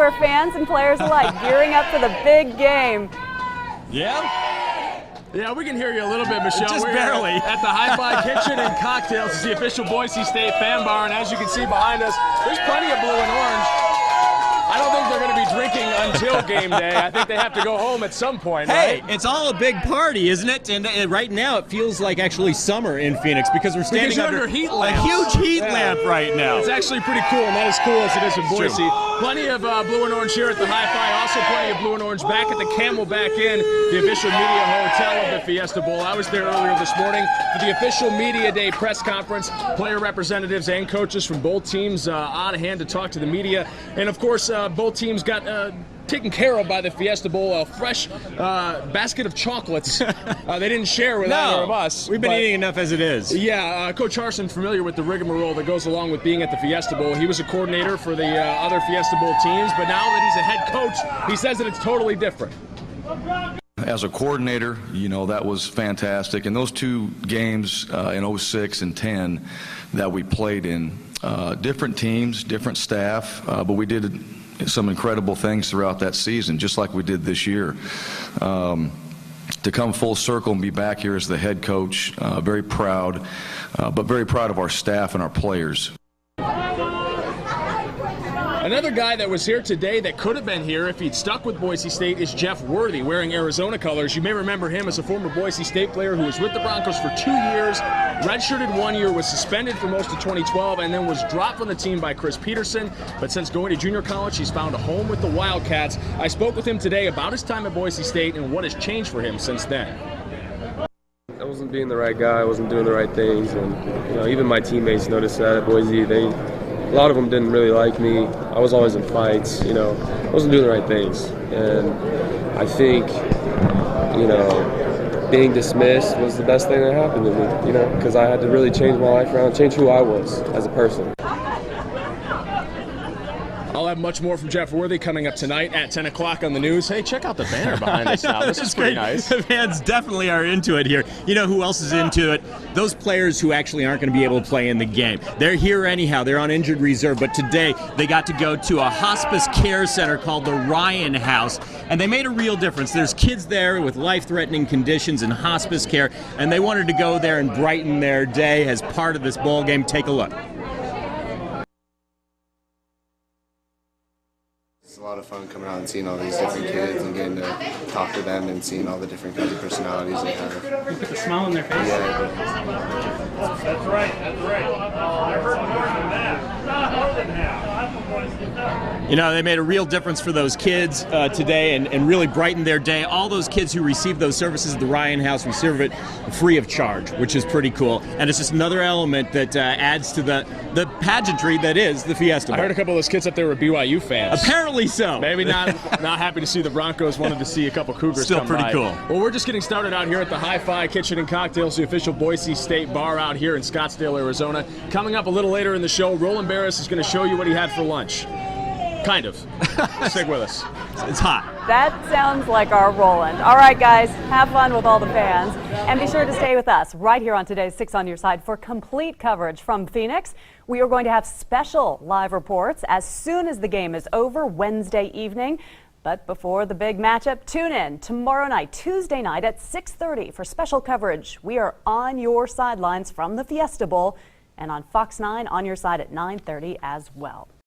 where fans and players alike gearing up for the big game. Yeah, we can hear you a little bit, Michelle. Just We're barely. At the Hi-Fi Kitchen and Cocktails. It's the official Boise State fan bar, and as you can see behind us, there's plenty of blue and orange. I don't think they're going to be drinking until game day. I think they have to go home at some point, Hey, right? it's all a big party, isn't it? And right now it feels like actually summer in Phoenix because we're standing Because you're under heat lamps. a huge heat lamp right now. It's actually pretty cool, not as cool as it is in Boise. Plenty of blue and orange here at the Hi-Fi. Also plenty of blue and orange back at the Camelback Inn, the official media hotel of the Fiesta Bowl. I was there earlier this morning for the official media day press conference. Player representatives and coaches from both teams on hand to talk to the media. And of course, both teams got taken care of by the Fiesta Bowl, a fresh basket of chocolates. They didn't share with either of us. We've been eating enough as it is. Yeah, Coach Harsin, familiar with the rigmarole that goes along with being at the Fiesta Bowl. He was a coordinator for the other Fiesta Bowl teams, but now that he's a head coach, he says that it's totally different. As a coordinator, you know, that was fantastic. And those two games in 06 and 10 that we played in, different teams, different staff, but we did some incredible things throughout that season, just like we did this year. To come full circle and be back here as the head coach, very proud, but very proud of our staff and our players. Another guy that was here today that could have been here if he'd stuck with Boise State is Jeff Worthy, wearing Arizona colors. You may remember him as a former Boise State player who was with the Broncos for 2 years, redshirted 1 year, was suspended for most of 2012, and then was dropped from the team by Chris Peterson. But since going to junior college, he's found a home with the Wildcats. I spoke with him today about his time at Boise State and what has changed for him since then. I wasn't being the right guy, I wasn't doing the right things, and even my teammates noticed that at Boise. A lot of them didn't really like me. I was always in fights, I wasn't doing the right things. And I think, being dismissed was the best thing that happened to me, because I had to really change my life around, change who I was as a person. I'll have much more from Jeff Worthy coming up tonight at 10 o'clock on the news. Hey, check out the banner behind us now. This is pretty nice. The fans definitely are into it here. You know who else is into it? Those players who actually aren't going to be able to play in the game. They're here anyhow. They're on injured reserve, but today they got to go to a hospice care center called the Ryan House, and they made a real difference. There's kids there with life-threatening conditions in hospice care, and they wanted to go there and brighten their day as part of this ball game. Take a look. It's a lot of fun coming out and seeing all these different kids and getting to talk to them and seeing all the different kinds of personalities they have. You put the smile on their face. Yeah. That's right. I heard more than that. Not more than half. You know, they made a real difference for those kids today and really brightened their day. All those kids who received those services at the Ryan House receive it free of charge, which is pretty cool. And it's just another element that adds to the pageantry that is the Fiesta Bowl. I heard a couple of those kids up there were BYU fans. Apparently so. Maybe not happy to see the Broncos, wanted to see a couple Cougars Still come pretty by. cool. Well, we're just getting started out here at the Hi-Fi Kitchen and Cocktails, the official Boise State bar out here in Scottsdale, Arizona. Coming up a little later in the show, Roland Barris is going to show you what he had for lunch. Kind of. Stick with us. It's hot. That sounds like our Roland. All right, guys, have fun with all the fans. And be sure to stay with us right here on today's 6 on Your Side for complete coverage from Phoenix. We are going to have special live reports as soon as the game is over Wednesday evening. But before the big matchup, tune in tomorrow night, Tuesday night at 6:30 for special coverage. We are on your sidelines from the Fiesta Bowl and on Fox 9 on your side at 9:30 as well.